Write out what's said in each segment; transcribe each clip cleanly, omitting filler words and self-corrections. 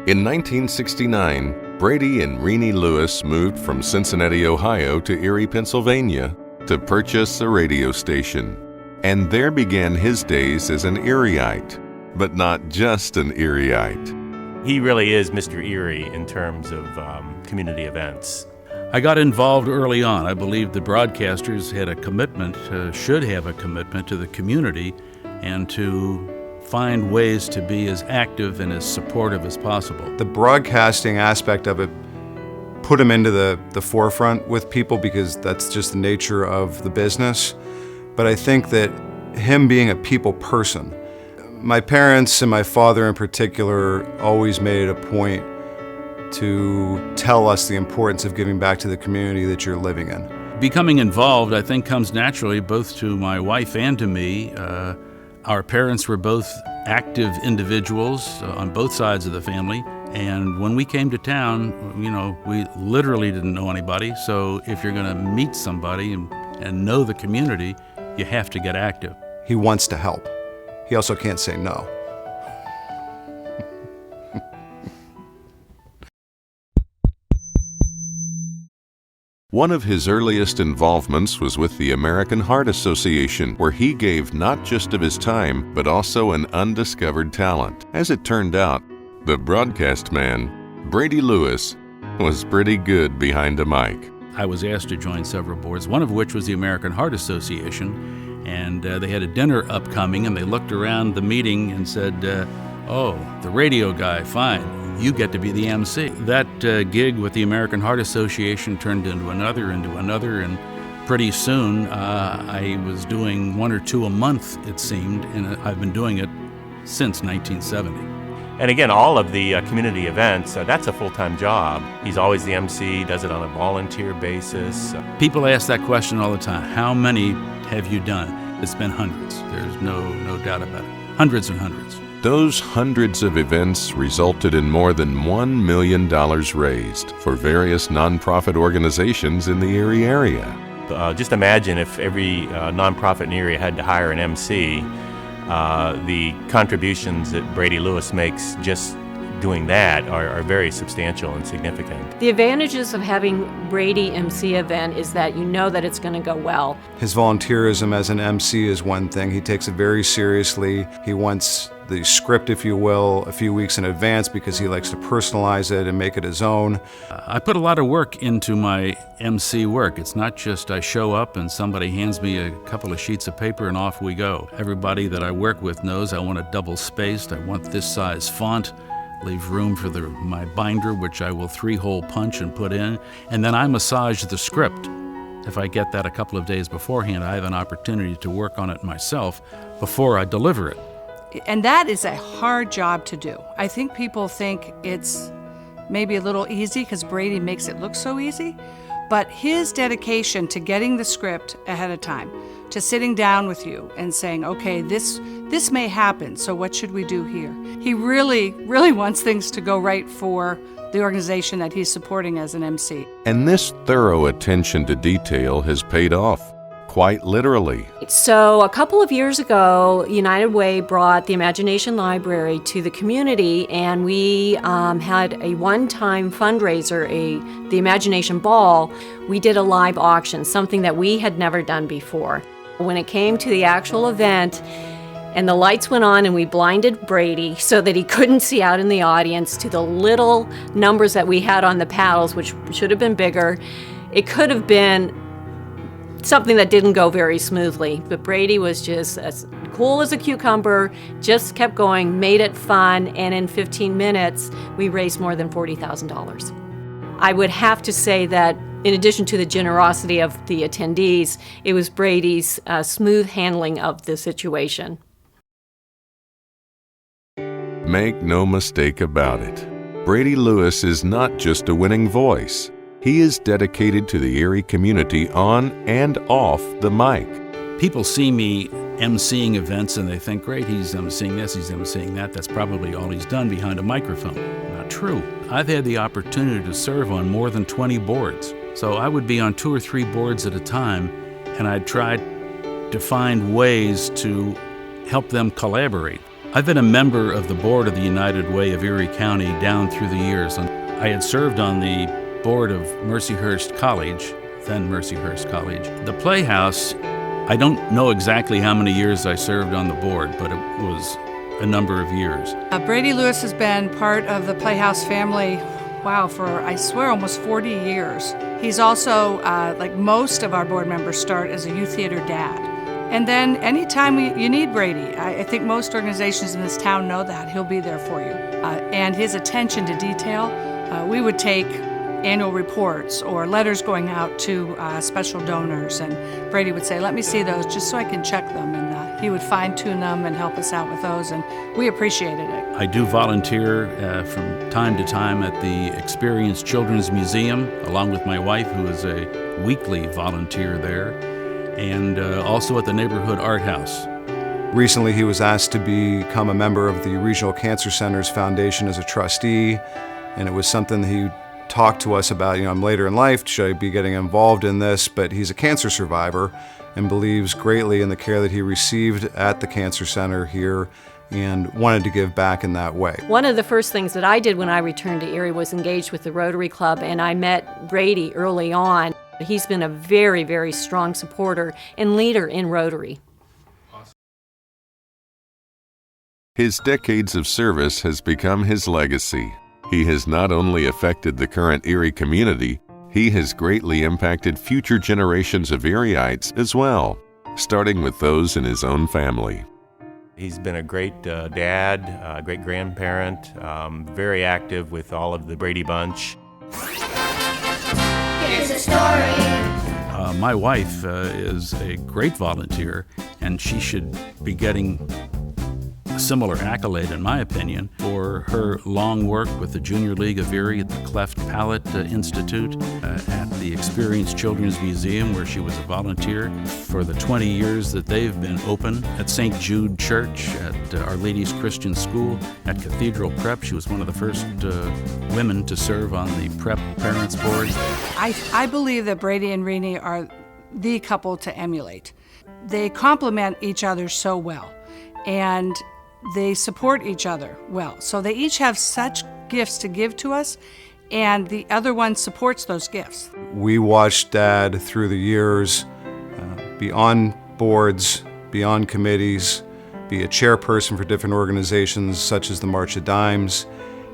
In 1969, Brady and Renee Lewis moved from Cincinnati, Ohio to Erie, Pennsylvania to purchase a radio station. And there began his days as an Erieite, but not just an Erieite. He really is Mr. Erie in terms of community events. I got involved early on. I believe the broadcasters had a commitment, should have a commitment to the community and to find ways to be as active and as supportive as possible. The broadcasting aspect of it put him into the forefront with people because that's just the nature of the business. But I think that him being a people person, my parents and my father in particular always made it a point to tell us the importance of giving back to the community that you're living in. Becoming involved, I think, comes naturally both to my wife and to me. Our parents were both active individuals on both sides of the family. And when we came to town, we literally didn't know anybody. So if you're going to meet somebody and know the community, you have to get active. He wants to help. He also can't say no. One of his earliest involvements was with the American Heart Association, where he gave not just of his time, but also an undiscovered talent. As it turned out, the broadcast man, Brady Lewis, was pretty good behind a mic. I was asked to join several boards, one of which was the American Heart Association, and they had a dinner upcoming, and they looked around the meeting and said, oh, the radio guy, fine, you get to be the MC. That gig with the American Heart Association turned into another, and pretty soon I was doing 1 or 2 a month, it seemed, and I've been doing it since 1970. And again, all of the community events, that's a full-time job. He's always the MC, does it on a volunteer basis. People ask that question all the time. How many have you done? It's been hundreds. There's no doubt about it. Hundreds and hundreds. Those hundreds of events resulted in more than $1 million raised for various nonprofit organizations in the Erie area. Just imagine if every nonprofit in Erie had to hire an MC. The contributions that Brady Lewis makes just doing that are very substantial and significant. The advantages of having Brady MC event is that you know that it's going to go well. His volunteerism as an MC is one thing. He takes it very seriously. He wants the script, if you will, a few weeks in advance because he likes to personalize it and make it his own. I put a lot of work into my MC work. It's not just I show up and somebody hands me a couple of sheets of paper and off we go. Everybody that I work with knows I want it double-spaced. I want this size font. Leave room for my binder, which I will 3-hole punch and put in. And then I massage the script. If I get that a couple of days beforehand, I have an opportunity to work on it myself before I deliver it. And that is a hard job to do. I think people think it's maybe a little easy because Brady makes it look so easy, but his dedication to getting the script ahead of time, to sitting down with you and saying, okay, this may happen, so what should we do here? He really, really wants things to go right for the organization that he's supporting as an MC. And this thorough attention to detail has paid off, quite literally. So a couple of years ago, United Way brought the Imagination Library to the community, and we had a one-time fundraiser, the Imagination Ball. We did a live auction, something that we had never done before. When it came to the actual event, and the lights went on and we blinded Brady so that he couldn't see out in the audience to the little numbers that we had on the paddles, which should have been bigger. It could have been something that didn't go very smoothly, but Brady was just as cool as a cucumber, just kept going, made it fun, and in 15 minutes, we raised more than $40,000. I would have to say that in addition to the generosity of the attendees, it was Brady's smooth handling of the situation. Make no mistake about it. Brady Lewis is not just a winning voice. He is dedicated to the Erie community on and off the mic. People see me emceeing events and they think, great, he's emceeing this, he's emceeing that. That's probably all he's done behind a microphone. Not true. I've had the opportunity to serve on more than 20 boards. So I would be on 2 or 3 boards at a time, and I'd try to find ways to help them collaborate. I've been a member of the board of the United Way of Erie County down through the years. And I had served on the board of Mercyhurst College, then Mercyhurst College. The Playhouse, I don't know exactly how many years I served on the board, but it was a number of years. Brady Lewis has been part of the Playhouse family, wow, for, I swear, almost 40 years. He's also, like most of our board members, start as a youth theater dad. And then anytime you need Brady, I think most organizations in this town know that. He'll be there for you. And his attention to detail, we would take annual reports or letters going out to special donors, and Brady would say, let me see those just so I can check them, and he would fine-tune them and help us out with those, and we appreciated it. I do volunteer from time to time at the Experienced Children's Museum, along with my wife, who is a weekly volunteer there, and also at the Neighborhood Art House. Recently, he was asked to become a member of the Regional Cancer Center's foundation as a trustee, and it was something that he talked to us about. Later in life, should I be getting involved in this? But he's a cancer survivor and believes greatly in the care that he received at the Cancer Center here and wanted to give back in that way. One of the first things that I did when I returned to Erie was engage with the Rotary Club, and I met Brady early on. He's been a very, very strong supporter and leader in Rotary. His decades of service has become his legacy. He has not only affected the current Erie community, he has greatly impacted future generations of Erieites as well, starting with those in his own family. He's been a great dad, great grandparent, very active with all of the Brady bunch. Here's a story. My wife is a great volunteer, and she should be getting a similar accolade, in my opinion, for her long work with the Junior League of Erie at the Cleft Palate Institute, at the Experienced Children's Museum, where she was a volunteer for the 20 years that they've been open, at St. Jude Church, at Our Lady's Christian School, at Cathedral Prep. She was one of the first women to serve on the Prep Parents Board. I believe that Brady and Renee are the couple to emulate. They complement each other so well, and they support each other well. So they each have such gifts to give to us, and the other one supports those gifts. We watched Dad through the years be on boards, be on committees, be a chairperson for different organizations such as the March of Dimes.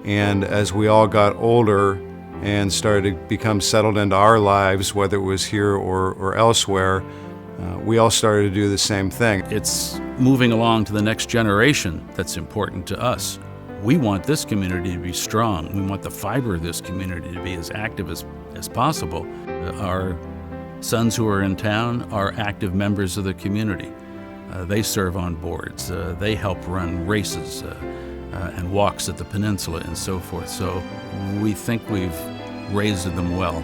And as we all got older and started to become settled into our lives, whether it was here or elsewhere, we all started to do the same thing. It's moving along to the next generation that's important to us. We want this community to be strong. We want the fiber of this community to be as active as possible. Our sons who are in town are active members of the community. They serve on boards. They help run races and walks at the peninsula and so forth. So we think we've raised them well.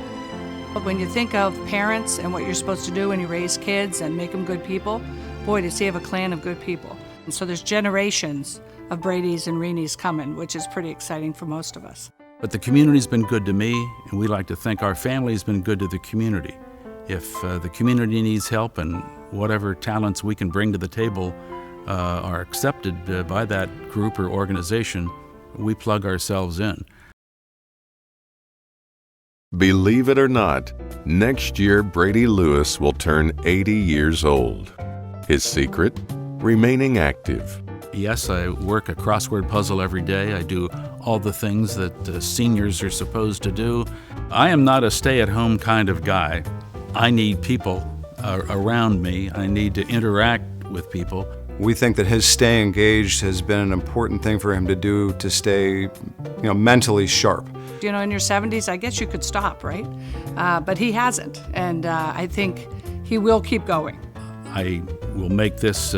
When you think of parents and what you're supposed to do when you raise kids and make them good people, boy, does he have a clan of good people. And so there's generations of Brady's and Renee's coming, which is pretty exciting for most of us. But the community's been good to me, and we like to think our family's been good to the community. If the community needs help and whatever talents we can bring to the table are accepted by that group or organization, we plug ourselves in. Believe it or not, next year Brady Lewis will turn 80 years old. His secret? Remaining active. Yes, I work a crossword puzzle every day. I do all the things that seniors are supposed to do. I am not a stay-at-home kind of guy. I need people around me. I need to interact with people. We think that his staying engaged has been an important thing for him to do to stay, mentally sharp. In your 70s, I guess you could stop, right? But he hasn't, and I think he will keep going. I will make this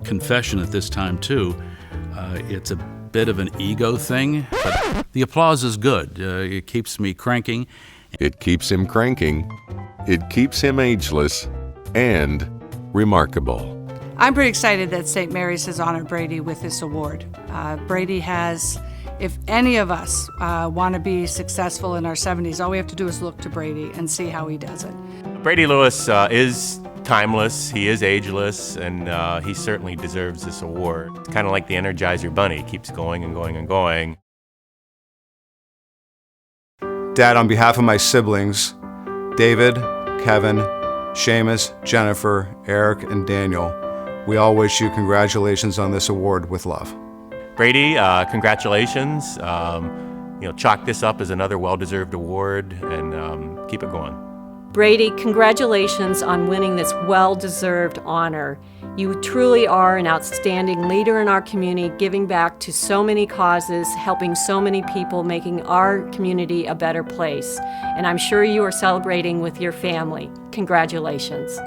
confession at this time, too. It's a bit of an ego thing, but the applause is good. It keeps me cranking. It keeps him cranking. It keeps him ageless and remarkable. I'm pretty excited that St. Mary's has honored Brady with this award. Brady has, if any of us want to be successful in our 70s, all we have to do is look to Brady and see how he does it. Brady Lewis is timeless, he is ageless, and he certainly deserves this award. It's kind of like the Energizer Bunny, keeps going and going and going. Dad, on behalf of my siblings, David, Kevin, Seamus, Jennifer, Eric, and Daniel, we all wish you congratulations on this award with love. Brady, congratulations. Chalk this up as another well-deserved award, and keep it going. Brady, congratulations on winning this well-deserved honor. You truly are an outstanding leader in our community, giving back to so many causes, helping so many people, making our community a better place. And I'm sure you are celebrating with your family. Congratulations.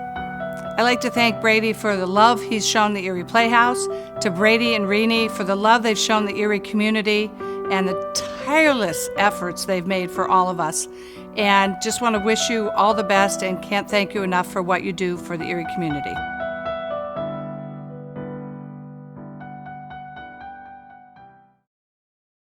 I'd like to thank Brady for the love he's shown the Erie Playhouse, to Brady and Renee for the love they've shown the Erie community and the tireless efforts they've made for all of us. And just want to wish you all the best and can't thank you enough for what you do for the Erie community.